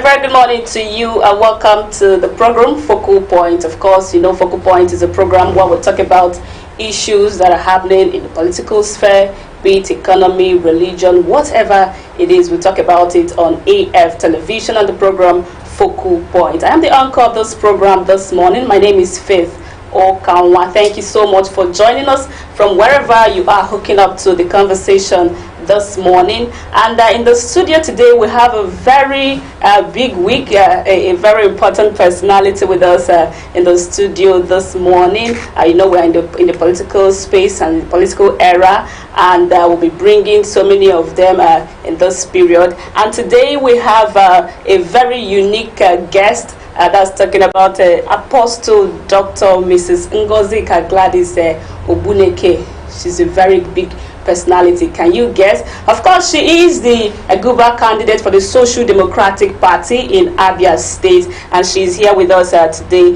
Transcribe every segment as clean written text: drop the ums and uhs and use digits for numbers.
very good morning to you and welcome to the program Focal Point. Of course, you know Focal Point is a program where we talk about issues that are happening in the political sphere, be it economy, religion, whatever it is. We talk about it on AF television on the program Focal Point. I am the anchor of this program this morning. My name is Faith Okanwa. Thank you so much for joining us from wherever you are hooking up to the conversation this morning. And in the studio today we have a very big week, a very important personality with us in the studio this morning. You know, we're in the political space and the political era, and we'll be bringing so many of them in this period. And today we have a very unique guest that's talking about Apostle Dr. Mrs. Ngozika Gladys Ogbuleke. She's a very big personality. Can you guess? Of course, she is the Guba candidate for the Social Democratic Party in Abia State, and she's here with us today.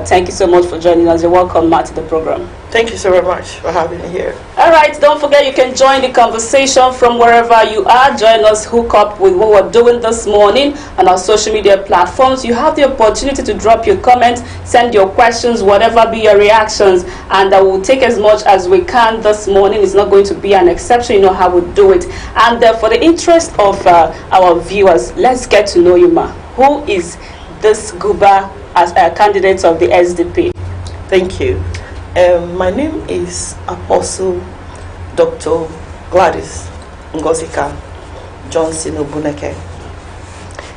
Thank you so much for joining us. You're welcome, Matt, to the program. Thank you so very much for having me here. All right, don't forget you can join the conversation from wherever you are. Join us, hook up with what we're doing this morning on our social media platforms. You have the opportunity to drop your comments, send your questions, whatever be your reactions, and we'll take as much as we can this morning. It's not going to be an exception. You know how we do it. And for the interest of our viewers, let's get to know you, ma. Who is this Guba as a candidate of the SDP? Thank you. My name is Apostle Dr. Gladys Ngozika Johnson Ogbuleke.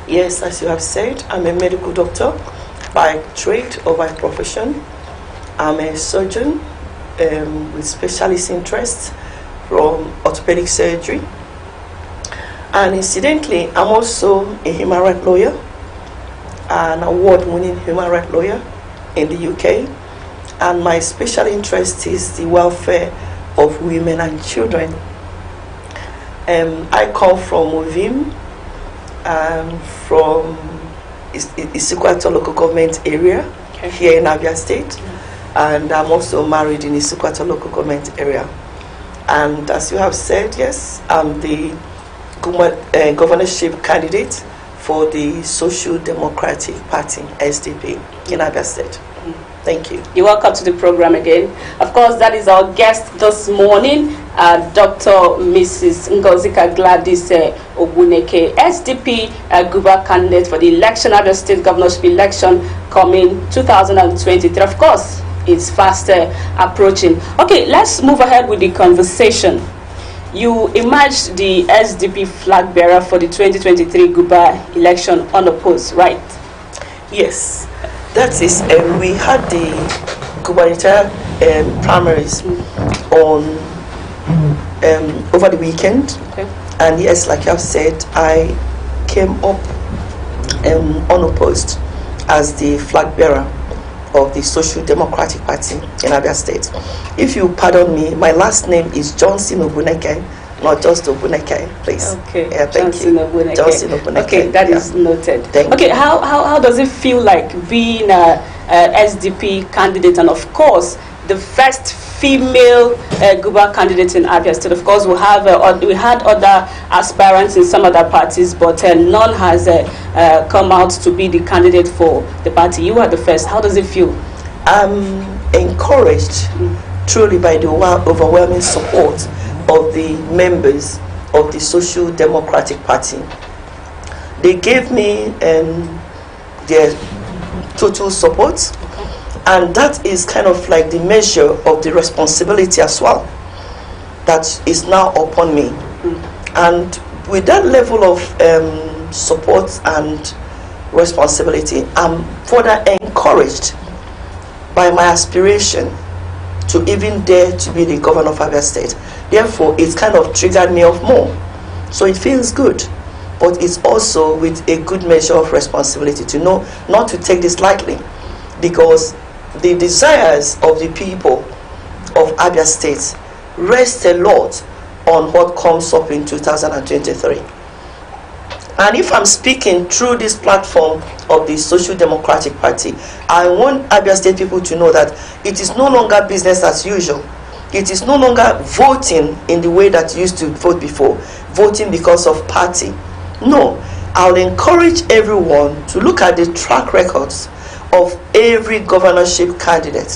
Yes, as you have said, I'm a medical doctor by trade or by profession. I'm a surgeon with specialist interests from orthopedic surgery. And incidentally, I'm also a human rights lawyer, an award-winning human rights lawyer in the UK. And my special interest is the welfare of women and children. I come from Uvim, from Issaquah local government area here in Abia State. And I'm also married in Issaquah local government area. And as you have said, yes, I'm the governorship candidate for the Social Democratic Party, SDP, in Abia State. Thank you. You're welcome to the program again. Of course, that is our guest this morning, Dr. Mrs. Ngozika Gladys Ogbuleke, SDP Guba candidate for the election, Abia State Governorship election coming 2023. Of course, it's fast approaching. Okay, let's move ahead with the conversation. You emerged the SDP flag bearer for the 2023 Guba election unopposed, right? Yes. That is, we had the gubernatorial primaries on over the weekend, and yes, like you have said, I came up unopposed as the flag bearer of the Social Democratic Party in Abia State. If you pardon me, my last name is Johnson Ogbuleke, not just Ogbuleke, please. Okay. Yeah, thank Johnson you. Ogbuleke. Johnson Ogbuleke. Okay, that is noted. Thank you. How does it feel like being a SDP candidate, and of course the first female Guba candidate in Abia State? Of course, we had other aspirants in some other parties, but none has come out to be the candidate for the party. You are the first. How does it feel? I'm encouraged truly by the overwhelming support of the members of the Social Democratic Party. They gave me their total support, and that is kind of like the measure of the responsibility as well that is now upon me. And with that level of support and responsibility, I'm further encouraged by my aspiration to even dare to be the governor of Abia State. Therefore, it's kind of triggered me off more. So it feels good, but it's also with a good measure of responsibility to know not to take this lightly, because the desires of the people of Abia State rest a lot on what comes up in 2023. And if I'm speaking through this platform of the Social Democratic Party, I want Abia State people to know that it is no longer business as usual. It is no longer voting in the way that you used to vote before, voting because of party. No, I'll encourage everyone to look at the track records of every governorship candidate.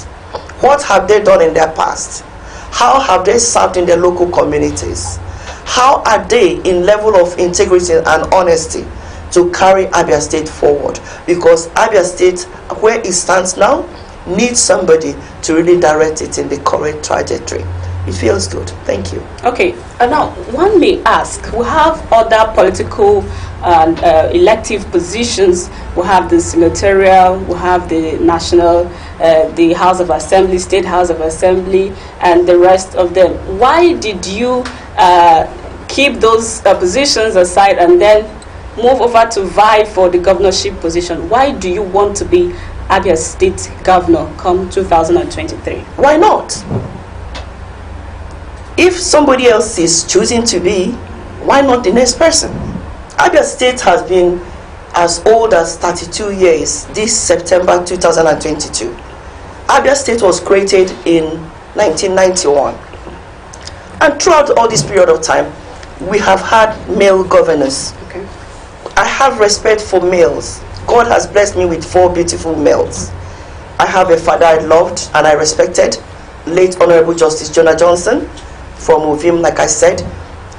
What have they done in their past? How have they served in their local communities? How are they in level of integrity and honesty to carry Abia State forward? Because Abia State, where it stands now, needs somebody to really direct it in the correct trajectory. It feels good. Thank you. Okay, now one may ask, we have other political and elective positions. We have the senatorial, we have the national, the House of Assembly, State House of Assembly, and the rest of them. Why did you keep those positions aside and then move over to vie for the governorship position? Why do you want to be Abia State Governor come 2023? Why not? If somebody else is choosing to be, why not the next person? Abia State has been as old as 32 years this September 2022. Abia State was created in 1991. And throughout all this period of time, we have had male governors. Okay. I have respect for males. God has blessed me with 4 beautiful males. I have a father I loved and I respected, late Honorable Justice Jonah Johnson from Ovim, like I said.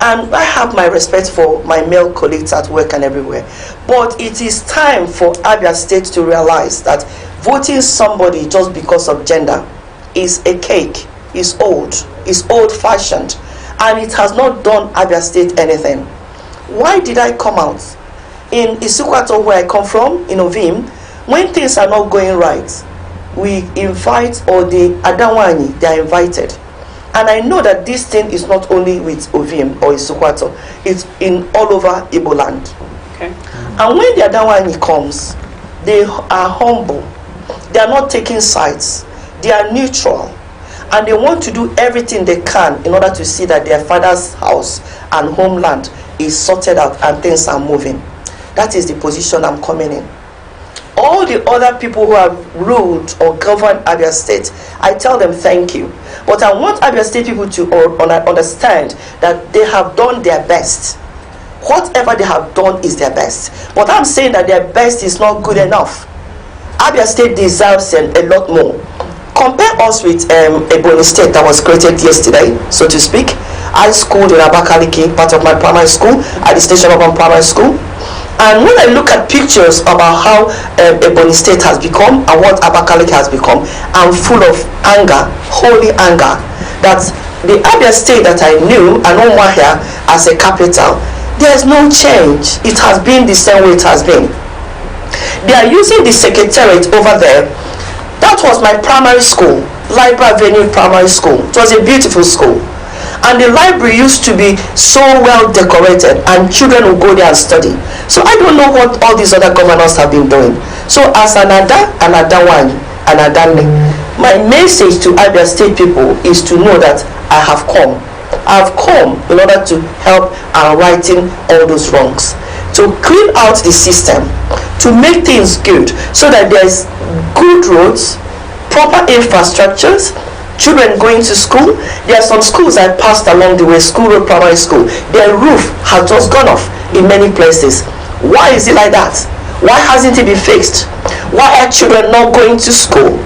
And I have my respect for my male colleagues at work and everywhere. But it is time for Abia State to realize that voting somebody just because of gender is a cake, is old-fashioned, and it has not done Abia State anything. Why did I come out? In Isukwato, where I come from, in Ovim, when things are not going right, we invite, or the Adawani, they are invited. And I know that this thing is not only with Ovim or Isukwato, it's in all over Igbo land. Okay. And when the Adawani comes, they are humble. They are not taking sides. They are neutral. And they want to do everything they can in order to see that their father's house and homeland is sorted out and things are moving. That is the position I'm coming in. All the other people who have ruled or governed Abia State, I tell them thank you. But I want Abia State people to understand that they have done their best. Whatever they have done is their best. But I'm saying that their best is not good enough. Abia State deserves a lot more. Compare us with Ebonyi State that was created yesterday, so to speak. I schooled in Abakaliki, part of my primary school, at the Station Urban Primary School. And when I look at pictures about how Ebonyi State has become and what Abakaliki has become, I'm full of anger, holy anger, that the Abia State that I knew, and Umuahia as a capital, there's no change. It has been the same way it has been. They are using the secretariat over there. That was my primary school, Library Avenue Primary School. It was a beautiful school. And the library used to be so well decorated, and children would go there and study. So I don't know what all these other governors have been doing. So as an Adawani, an Adani, my message to Abia State people is to know that I have come. I have come in order to help and righting all those wrongs, to clean out the system, to make things good, so that there's good roads, proper infrastructures, children going to school. There are some schools I passed along the way, School Road Primary School. Their roof has just gone off in many places. Why is it like that? Why hasn't it been fixed? Why are children not going to school?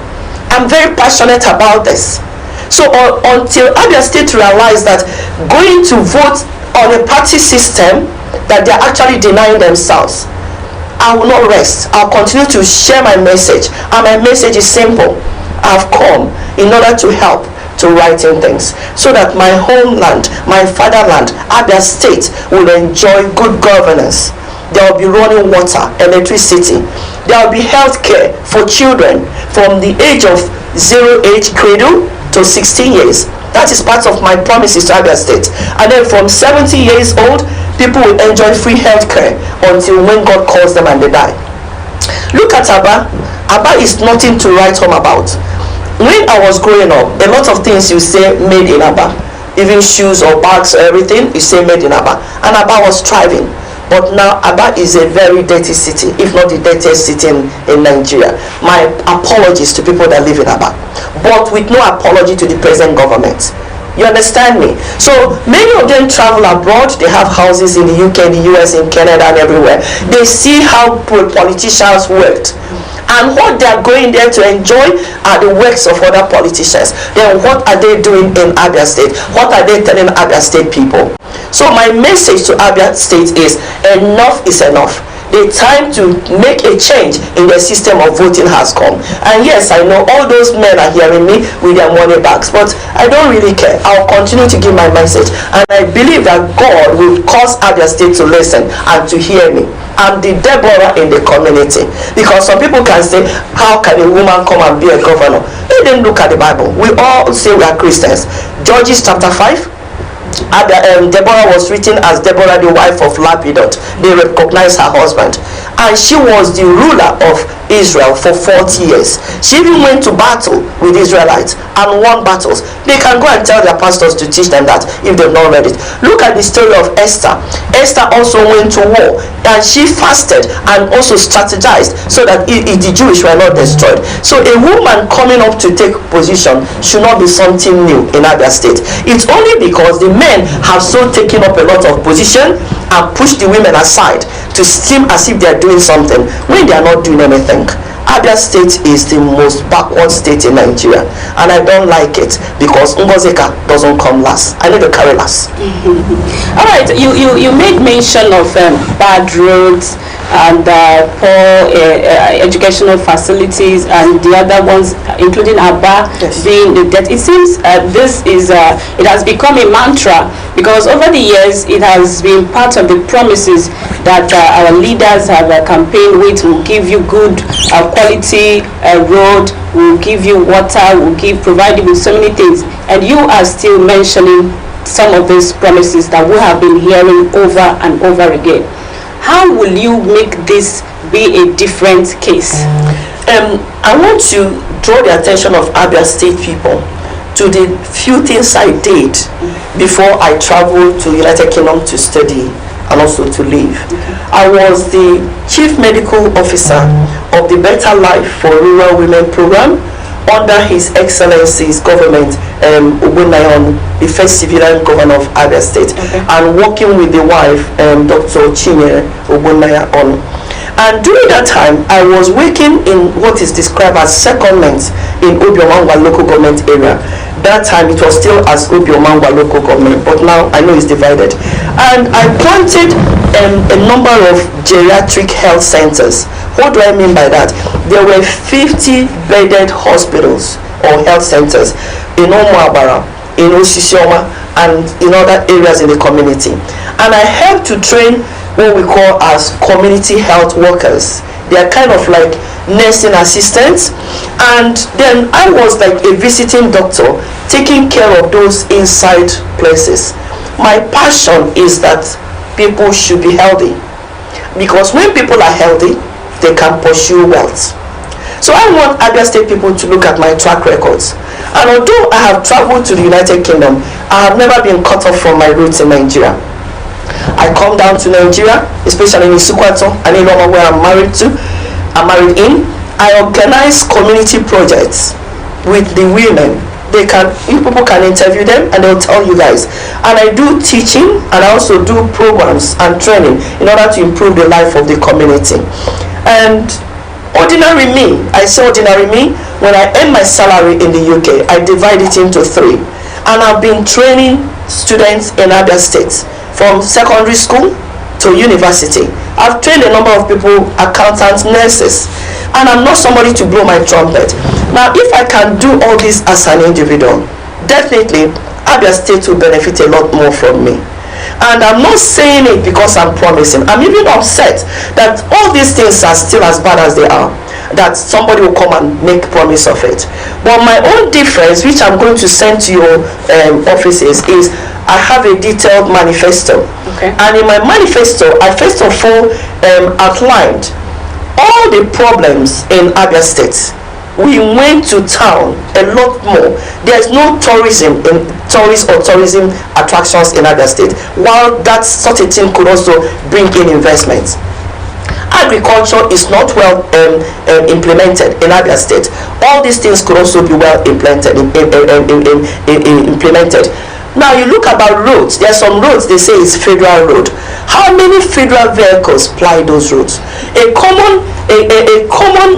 I'm very passionate about this. So until Abia State realize that going to vote on a party system that they're actually denying themselves, I will not rest. I'll continue to share my message, and my message is simple. I've come in order to help to righten things, so that my homeland, my fatherland, Abia State, will enjoy good governance. There will be running water, electricity. There will be health care for children from the age of 0 age cradle to 16 years. That is part of my promises to Abia State. And then from 70 years old, people will enjoy free health care until when God calls them and they die. Look at Aba. Aba is nothing to write home about. When I was growing up, a lot of things you say made in Aba, even shoes or bags or everything, you say made in Aba. And Aba was thriving. But now Aba is a very dirty city, if not the dirtiest city in Nigeria. My apologies to people that live in Aba. But with no apology to the present government. You understand me? So many of them travel abroad. They have houses in the UK, the US, in Canada, and everywhere. They see how politicians worked. And what they are going there to enjoy are the works of other politicians. Then what are they doing in Abia State? What are they telling Abia State people? So my message to Abia State is enough is enough. The time to make a change in the system of voting has come. And yes, I know all those men are hearing me with their money bags, but I don't really care. I'll continue to give my message, and I believe that God will cause Abia State to listen and to hear me. I'm the Deborah in the community, because some people can say, how can a woman come and be a governor? Let them look at the Bible. We all say we are Christians. Judges chapter 5, Deborah was written as Deborah, the wife of Lapidot. They recognized her husband, and she was the ruler of Israel for 40 years. She even went to battle with Israelites and won battles. They can go and tell their pastors to teach them that if they've not read it. Look at the story of Esther. Esther also went to war, and she fasted and also strategized so that the Jewish were not destroyed. So a woman coming up to take position should not be something new in Abia State. It's only because the men have so taken up a lot of position and pushed the women aside to seem as if they are doing something when they are not doing anything. Abia State is the most backward state in Nigeria, and I don't like it because Ngozika doesn't come last. I need to carry last. All right, you made mention of bad roads and poor educational facilities, and the other ones, including Aba, yes, being the debt. It seems this is it has become a mantra, because over the years it has been part of the promises that our leaders have campaigned with. Will give you good quality road, will give you water, will provide you with so many things, and you are still mentioning some of these promises that we have been hearing over and over again. How will you make this be a different case? I want to draw the attention of Abia State people to the few things I did before I traveled to United Kingdom to study and also to live. I was the Chief Medical Officer of the Better Life for Rural Women program under His Excellency's government, Ogbuleke, the first civilian governor of Abia State, and working with the wife, Dr. Chinye Ogbuleke. And during that time, I was working in what is described as secondment in Obiomangwa local government area. That time it was still as Obiomangwa local government, but now I know it's divided. And I planted a number of geriatric health centers. What do I mean by that? There were 50 bedded hospitals or health centers in Omuabara, in Osisioma, and in other areas in the community. And I helped to train what we call as community health workers. They are kind of like nursing assistants, and then I was like a visiting doctor taking care of those inside places. My passion is that people should be healthy, because when people are healthy, they can pursue wealth. So I want Abia State people to look at my track records. And although I have traveled to the United Kingdom, I have never been cut off from my roots in Nigeria. I come down to Nigeria, especially in Isukwato, and in Roma, where I'm married in. I organize community projects with the women. People can interview them and they'll tell you guys. And I do teaching, and I also do programs and training in order to improve the life of the community. And ordinary me, I say ordinary me, when I earn my salary in the UK, I divide it into 3. And I've been training students in Abia State from secondary school to university. I've trained a number of people, accountants, nurses, and I'm not somebody to blow my trumpet. Now, if I can do all this as an individual, definitely Abia State will benefit a lot more from me. And I'm not saying it because I'm promising. I'm even upset that all these things are still as bad as they are, that somebody will come and make promise of it. But my own difference, which I'm going to send to your offices, is I have a detailed manifesto. And in my manifesto, I first of all outlined all the problems in Abia State. We went to town a lot more. There's no tourism attractions in Abia State, while that sort of thing could also bring in investments. Agriculture is not well implemented in Abia State. All these things could also be well implemented. Now you look about roads. There are some roads they say is federal road. How many federal vehicles ply those roads? A common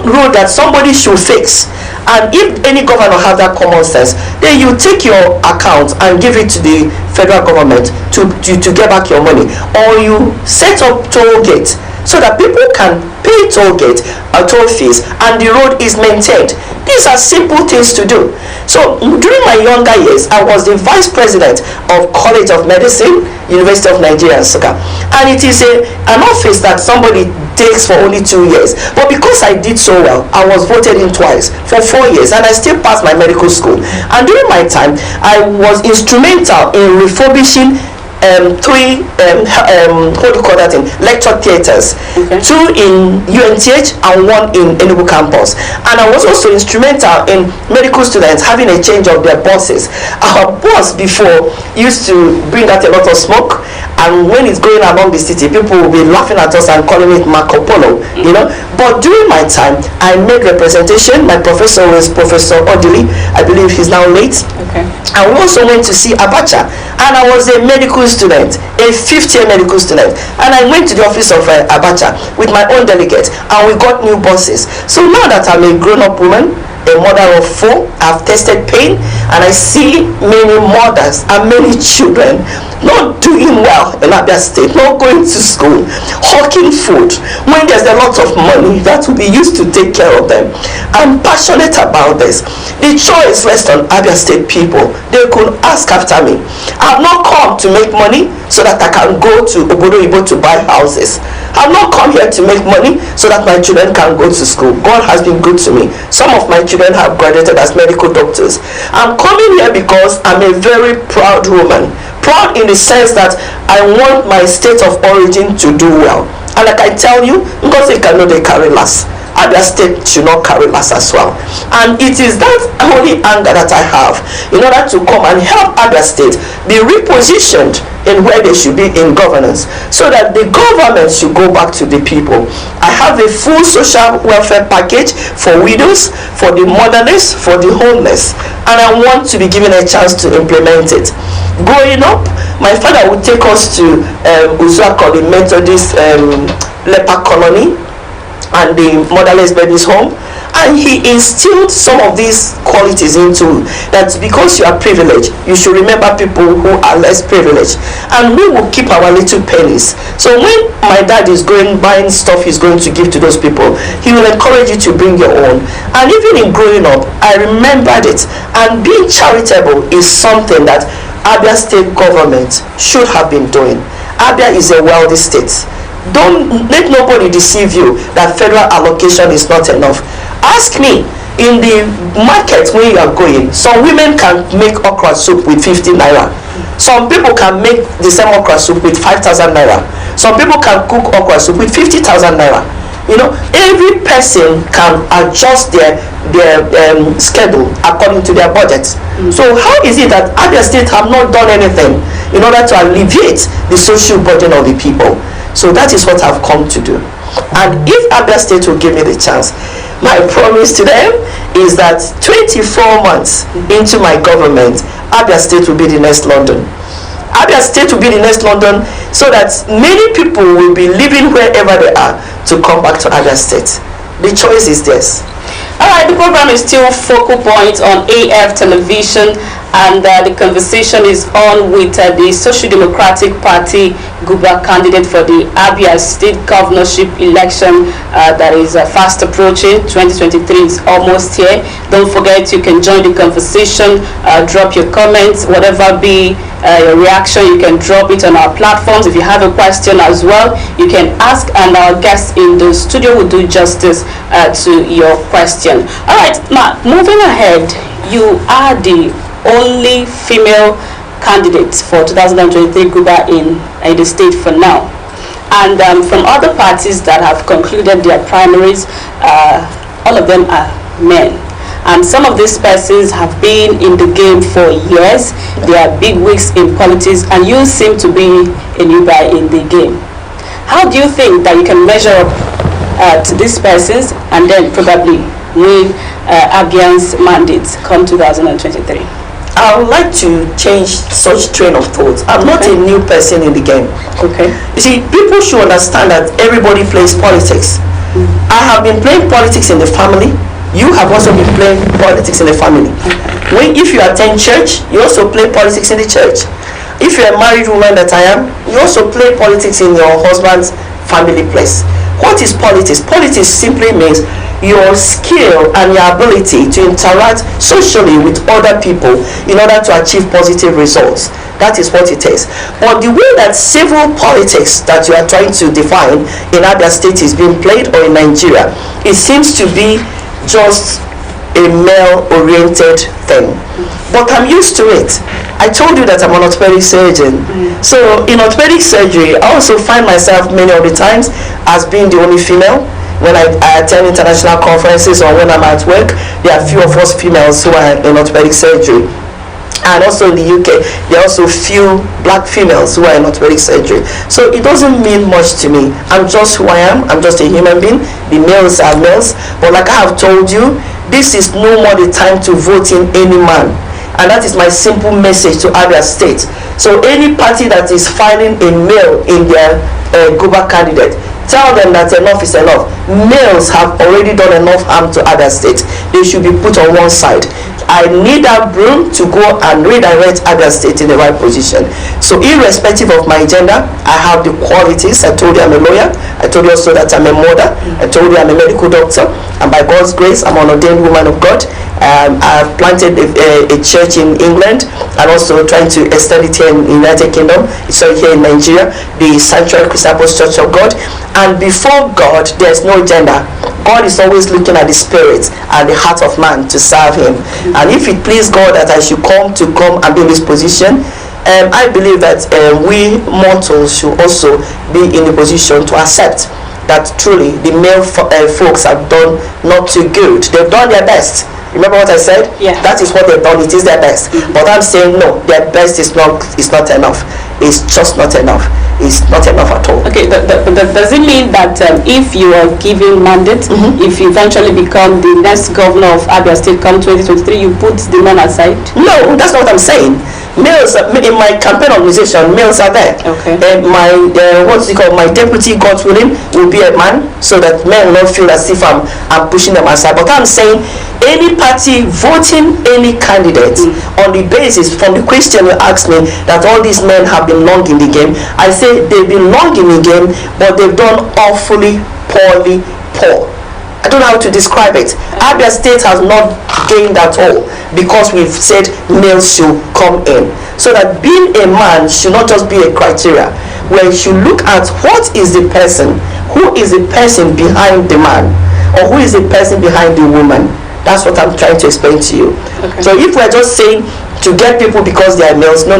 road that somebody should fix. And if any governor have that common sense, then you take your account and give it to the federal government to get back your money, or you set up toll gates so that people can pay toll fees and the road is maintained. These are simple things to do. So during my younger years, I was the vice president of College of Medicine, University of Nigeria, Nsukka, and it is an office that somebody takes for only 2 years. But because I did so well, I was voted in twice for 4 years, and I still passed my medical school. And during my time, I was instrumental in refurbishing 3 lecture theaters, okay. 2 in UNTH and 1 in Enugu campus. And I was also instrumental in medical students having a change of their buses. Our bus before used to bring out a lot of smoke, and when it's going along the city, people will be laughing at us and calling it Marco Polo, you know. But during my time, I made representation. My professor was Professor Odili, I believe he's now late. Okay. And we also went to see Abacha, and I was a medical student, a 5th-year medical student, and I went to the office of Abacha with my own delegate, and we got new buses. So now that I'm a grown-up woman, a mother of 4, I've tested pain, and I see many mothers and many children not doing well in Abia State, not going to school, hawking food, when there's a lot of money that will be used to take care of them. I'm passionate about this. The choice rests on Abia State people. They could ask after me. I've not come to make money so that I can go to Obodo to buy houses. I've not come here to make money so that my children can go to school. God has been good to me. Some of my children have graduated as medical doctors. I'm coming here because I'm a very proud woman. Proud in the sense that I want my state of origin to do well. And like I tell you, because they cannot carry last, Abia State should not carry last as well. And it is that holy anger that I have in order to come and help Abia State be repositioned in where they should be in governance, so that the government should go back to the people. I have a full social welfare package for widows, for the motherless, for the homeless, and I want to be given a chance to implement it. Growing up, my father would take us to Ngozika, the Methodist leper colony, and the motherless babies home, and he instilled some of these qualities into that. Because you are privileged, you should remember people who are less privileged, and we will keep our little pennies. So when my dad is going buying stuff he's going to give to those people, he will encourage you to bring your own. And even in growing up, I remembered it, and being charitable is something that Abia State government should have been doing. Abia is a wealthy state. Don't let nobody deceive you that federal allocation is not enough. Ask me, in the market where you are going, some women can make okra soup with 50 naira. Some people can make the same okra soup with 5,000 naira. Some people can cook okra soup with 50,000 naira. You know, every person can adjust their schedule according to their budget. So how is it that Abia State have not done anything in order to alleviate the social burden of the people? So that is what I've come to do. And if Abia State will give me the chance, my promise to them is that 24 months into my government, Abia State will be the next London. Abia State will be the next London, so that many people will be living wherever they are to come back to Abia State. The choice is theirs. Alright, the program is still Focal Point on AF Television, and the conversation is on with the Social Democratic Party Guba candidate for the Abia State Governorship election that is fast approaching. 2023 is almost here. Don't forget, you can join the conversation, drop your comments, whatever be your reaction, you can drop it on our platforms. If you have a question as well, you can ask, and our guest in the studio will do justice to your question. Alright, now moving ahead, you are the only female candidate for 2023 Guba in the state for now, and from other parties that have concluded their primaries, all of them are men, and some of these persons have been in the game for years. They are big wigs in politics, and you seem to be a new guy in the game. How do you think that you can measure up to these persons and then probably win Abia's mandates come 2023? I would like to change such train of thought. I'm not a new person in the game. Okay. You see, people should understand that everybody plays politics. I have been playing politics in the family. You have also been playing politics in the family. If you attend church, you also play politics in the church. If you're a married woman that I am, you also play politics in your husband's family place. What is politics? Politics simply means your skill and your ability to interact socially with other people in order to achieve positive results. That is what it is. But the way that civil politics that you are trying to define in Abia State is being played, or in Nigeria, it seems to be just a male-oriented thing. But I'm used to it. I told you that I'm an orthopedic surgeon. So in orthopedic surgery, I also find myself many of the times as being the only female. When I attend international conferences or when I'm at work, there are few of us females who are in orthopedic surgery. And also in the UK, there are also few black females who are in orthopedic surgery. So it doesn't mean much to me. I'm just who I am. I'm just a human being. The males are males. But like I have told you, this is no more the time to vote in any man. And that is my simple message to Abia State. So any party that is filing a male in their Guba candidate, tell them that enough is enough. Males have already done enough harm to Abia State. They should be put on one side. I need that broom to go and redirect Abia State in the right position. So irrespective of my gender, I have the qualities. I told you I'm a lawyer. I told you also that I'm a mother. I told you I'm a medical doctor. And by God's grace, I'm an ordained woman of God. I've planted a church in England and also trying to extend it here in the United Kingdom. So here in Nigeria, the Sanctuary Christian Apostolic Church of God. And before God, there's no gender. God is always looking at the spirit and the heart of man to serve him. And if it please God that I should come and be in this position, I believe that we mortals should also be in a position to accept that truly the male folks have done not too good. They've done their best. Remember what I said? Yeah. That is what they've done. It is their best. But I'm saying no, their best is not enough. It's just not enough. It's not enough at all. Okay, but does it mean that if you are given mandate, if you eventually become the next governor of Abia State come 2023, you put the men aside? No, that's not what I'm saying. Males in my campaign organization, males are there. Okay. My my deputy, God willing, will be a man, so that men will not feel as if I'm pushing them aside. But I'm saying any party voting any candidate on the basis, from the question you asked me, that all these men have been long in the game, I say they've been long in the game, but they've done awfully poor. I don't know how to describe it. Abia State has not gained at all because we've said males should come in. So that being a man should not just be a criteria, where you should look at what is the person, who is the person behind the man, or who is the person behind the woman. That's what I'm trying to explain to you. Okay. So if we're just saying to get people because they are males, no,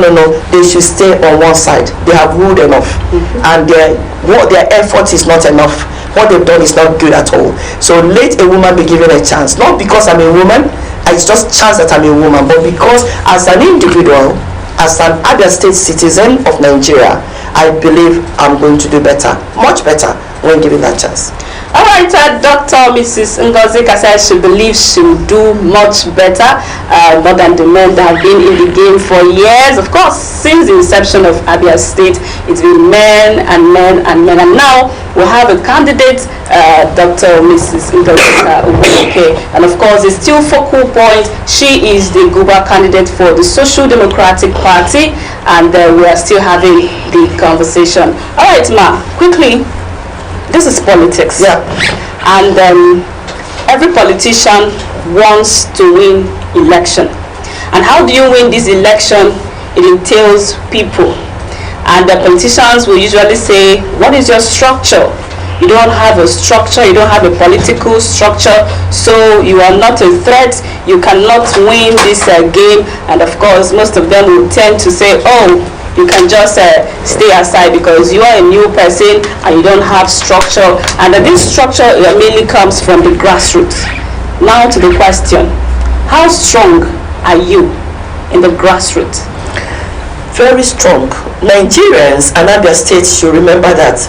they should stay on one side. They have ruled enough, and their effort is not enough. What they've done is not good at all. So let a woman be given a chance, not because I'm a woman, it's just chance that I'm a woman, but because as an individual, as an Abia State citizen of Nigeria, I believe I'm going to do better, much better, when given that chance. All right, Dr. Mrs. Ngozika says she believes she will do much better, more than the men that have been in the game for years. Of course, since the inception of Abia State, it's been men and men and men. And now we have a candidate, Dr. Mrs. Ngozika Ogbuleke. And of course, it's still focal point. She is the Guba candidate for the Social Democratic Party. And we are still having the conversation. All right, Ma, quickly. This is politics. Yeah. And every politician wants to win election. And how do you win this election? It entails people. And the politicians will usually say, what is your structure? You don't have a structure, you don't have a political structure, so you are not a threat, you cannot win this game. And of course, most of them will tend to say, oh, you can just stay aside because you are a new person and you don't have structure. And this structure mainly comes from the grassroots. Now to the question, how strong are you in the grassroots? Very strong. Nigerians and Abia State should remember that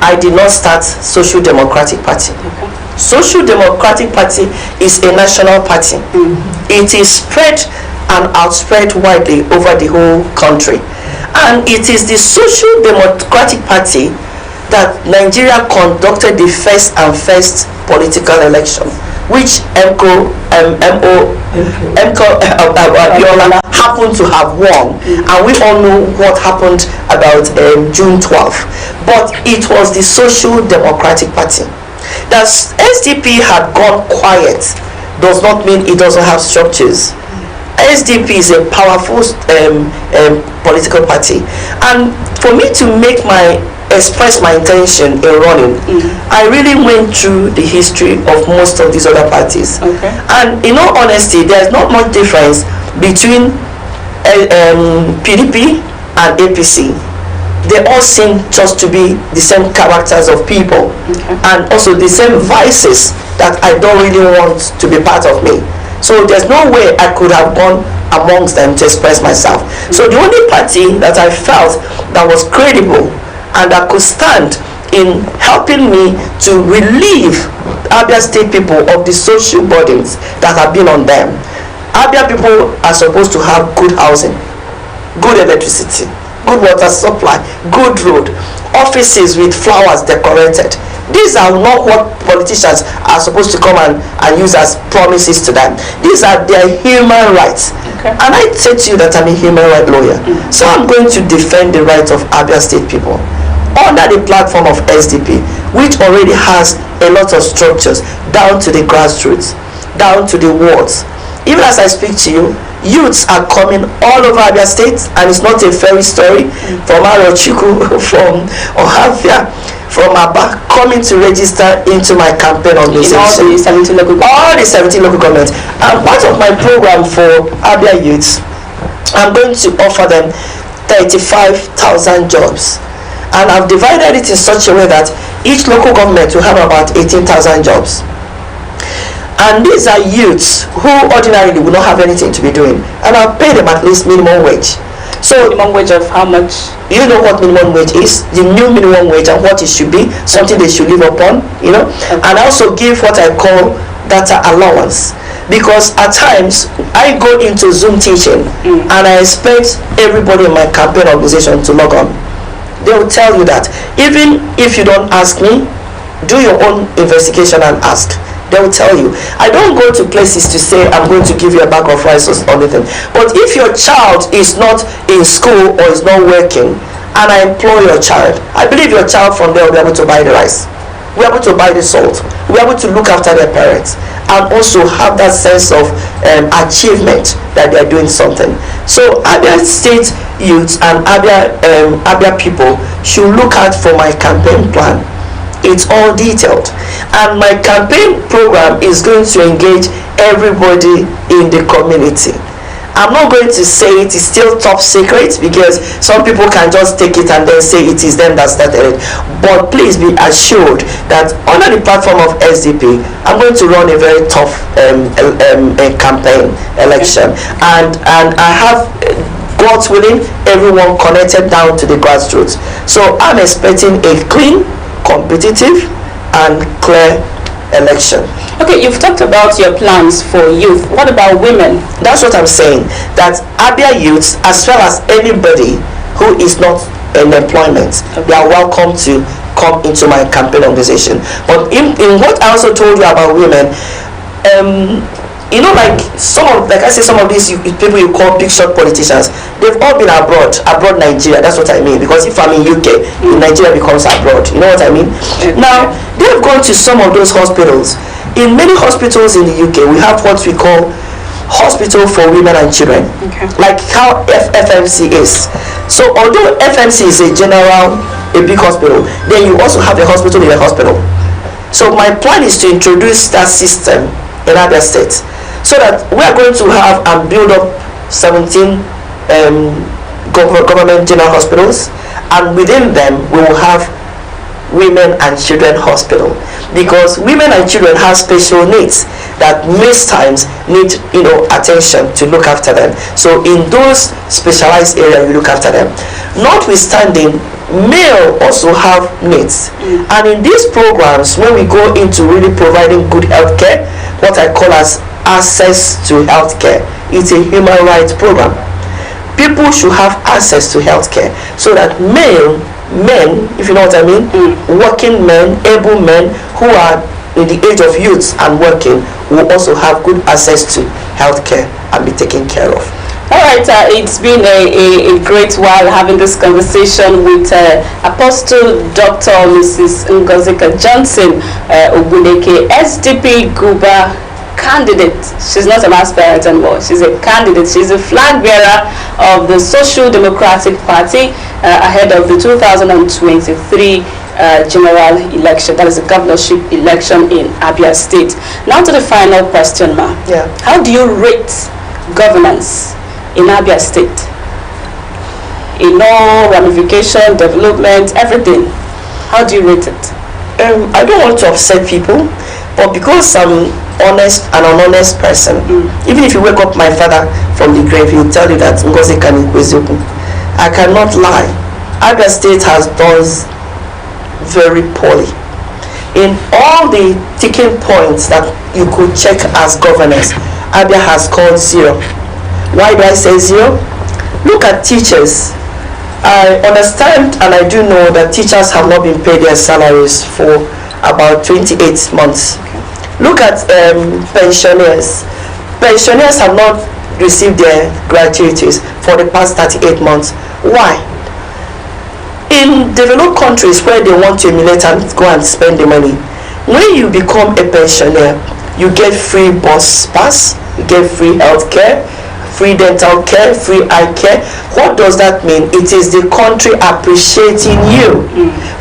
I did not start Social Democratic Party. Okay. Social Democratic Party is a national party. It is spread and outspread widely over the whole country. And it is the Social Democratic Party that Nigeria conducted the first political election, which Abiola happened to have won, and we all know what happened about June 12th. But it was the Social Democratic Party. That SDP had gone quiet does not mean it doesn't have structures. SDP is a powerful political party, and for me to express my intention in running, I really went through the history of most of these other parties. And in all honesty, there's not much difference between PDP and APC. They all seem just to be the same characters of people, and also the same vices that I don't really want to be part of me. So there's no way I could have gone amongst them to express myself. So the only party that I felt that was credible and that could stand in helping me to relieve Abia State people of the social burdens that have been on them. Abia people are supposed to have good housing, good electricity, good water supply, good road, offices with flowers decorated. These are not what politicians are supposed to come and use as promises to them. These are their human rights. And I say to you that I'm a human rights lawyer. So I'm going to defend the rights of Abia State people under the platform of SDP, which already has a lot of structures down to the grassroots, down to the wards. Even as I speak to you, youths are coming all over Abia State, and it's not a fairy story, from Arochukwu, from Ohavia, from Aba, coming to register into my campaign organization. All the 17 local governments. And part of my program for Abia youths, I'm going to offer them 35,000 jobs. And I've divided it in such a way that each local government will have about 18,000 jobs. And these are youths who ordinarily will not have anything to be doing. And I'll pay them at least minimum wage. So minimum wage of how much? You know what minimum wage is, the new minimum wage, and what it should be, something they should live upon, you know. And I also give what I call data allowance, because at times I go into Zoom teaching and I expect everybody in my campaign organization to log on. They will tell you that even if you don't ask me, do your own investigation and ask. They will tell you. I don't go to places to say I'm going to give you a bag of rice or anything. But if your child is not in school or is not working, and I employ your child, I believe your child from there will be able to buy the rice, will be able to buy the salt, will be able to look after their parents, and also have that sense of achievement that they are doing something. So Abia State youths and Abia people should look out for my campaign plan. It's all detailed, and my campaign program is going to engage everybody in the community. I'm not going to say it is still top secret, because some people can just take it and then say it is them that started it. But please be assured that under the platform of SDP, I'm going to run a very tough campaign election, and I have, God's willing, everyone connected down to the grassroots. So I'm expecting a clean, competitive and clear election. Okay, you've talked about your plans for youth. What about women? That's what I'm saying, that Abia youths, as well as anybody who is not in employment, they are welcome to come into my campaign organization. But in what I also told you about women, you know, like some of these people you call big shot politicians, they've all been abroad Nigeria. That's what I mean. Because if I'm in UK, Nigeria becomes abroad. You know what I mean? Now, they've gone to some of those hospitals. In many hospitals in the UK, we have what we call hospital for women and children, like how FMC is. So although FMC is a big hospital, then you also have a hospital in a hospital. So my plan is to introduce that system in Abia State, so that we are going to have and build up 17 government general hospitals, and within them we will have women and children hospital, because women and children have special needs that most times need, you know, attention to look after them. So in those specialized areas, we look after them. Notwithstanding, male also have needs, and in these programs, when we go into really providing good health care, what I call as access to healthcare. It's a human rights program. People should have access to healthcare so that men, if you know what I mean, working men, able men who are in the age of youth and working will also have good access to healthcare and be taken care of. All right, it's been a great while having this conversation with Apostle Dr. Mrs. Ngozika Johnson Ogbuleke, SDP Guba candidate. She's not an aspirant anymore. She's a candidate. She's a flag bearer of the Social Democratic Party ahead of the 2023 general election, that is the governorship election in Abia State. Now to the final question, ma. Yeah. How do you rate governance in Abia State? In all ramification, development, everything. How do you rate it? I don't want to upset people, but because I'm honest and an honest person, even if you wake up my father from the grave, he'll tell you that Ngozika is Kwezoku. I cannot lie. Abia State has done very poorly. In all the ticking points that you could check as governance, Abia has scored 0. Why do I say 0? Look at teachers. I understand and I do know that teachers have not been paid their salaries for about 28 months. Look at pensioners. Pensioners have not received their gratuities for the past 38 months. Why? In developed countries where they want to emulate and go and spend the money, when you become a pensioner, you get free bus pass, you get free health care, free dental care, free eye care. What does that mean? It is the country appreciating you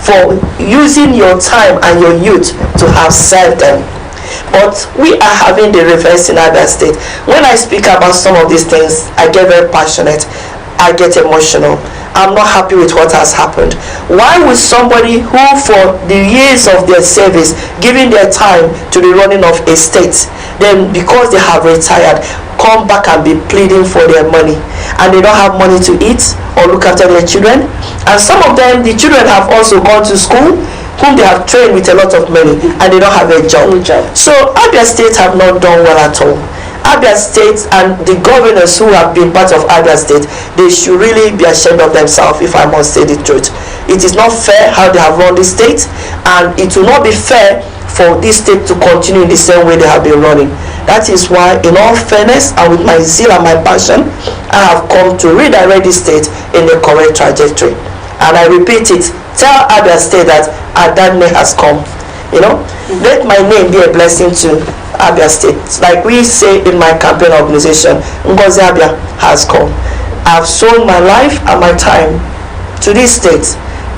for using your time and your youth to have served them. But we are having the reverse in Abia State. When I speak about some of these things, I get very passionate, I get emotional. I'm not happy with what has happened. Why would somebody who for the years of their service giving their time to the running of a state, then because they have retired, come back and be pleading for their money, and they don't have money to eat or look after their children? And some of them, the children have also gone to school, whom they have trained with a lot of money, and they don't have a job. So Abia State have not done well at all. Abia State and the governors who have been part of Abia State, they should really be ashamed of themselves, if I must say the truth. It is not fair how they have run the state, and it will not be fair for this state to continue in the same way they have been running. That is why, in all fairness and with my zeal and my passion, I have come to redirect the state in the correct trajectory. And I repeat it, tell Abia State that Adane has come. You know, let my name be a blessing to Abia State. Like we say in my campaign organization, Ngozika Abia has come. I've sold my life and my time to this state.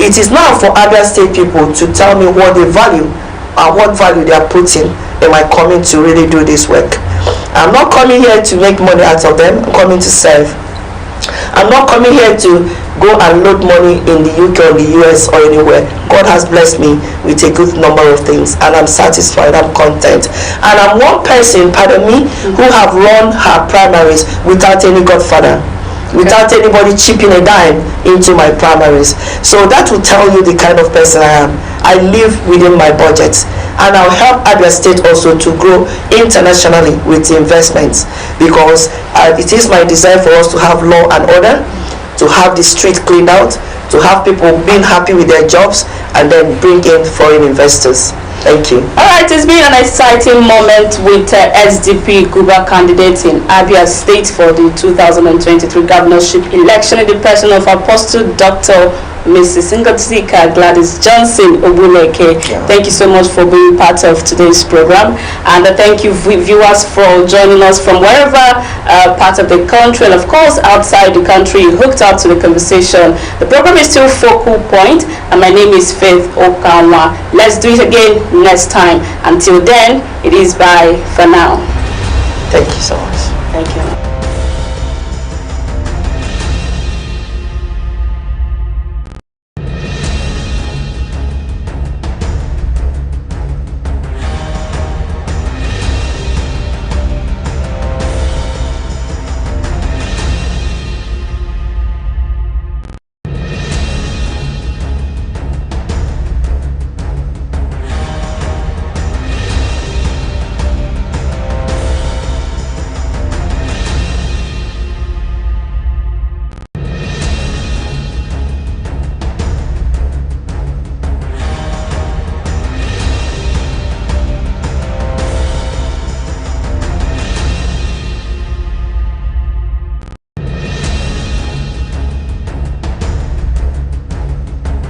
It is now for Abia State people to tell me what they value and what value they are putting in my coming to really do this work. I'm not coming here to make money out of them. I'm coming to serve. I'm not coming here to go and load money in the UK or the US or anywhere. God has blessed me with a good number of things, and I'm satisfied, I'm content. And I'm one person, pardon me, who have run her primaries without any godfather, without anybody chipping a dime into my primaries. So that will tell you the kind of person I am. I live within my budget, and I'll help Abia State also to grow internationally with investments, because it is my desire for us to have law and order, to have the street cleaned out, to have people being happy with their jobs, and then bring in foreign investors. Thank you. All right, it's been an exciting moment with SDP Guba candidate in Abia State for the 2023 governorship election in the person of Apostle Dr. Mrs. Ngozika Gladys Johnson Ogbuleke. Yeah. Thank you so much for being part of today's program, and thank you viewers for joining us from wherever part of the country, and of course outside the country, hooked up to the conversation. The program is still Focal Point, and my name is Faith Okanwa. Let's do it again next time. Until then, it is bye for now. Thank you so much. Thank you.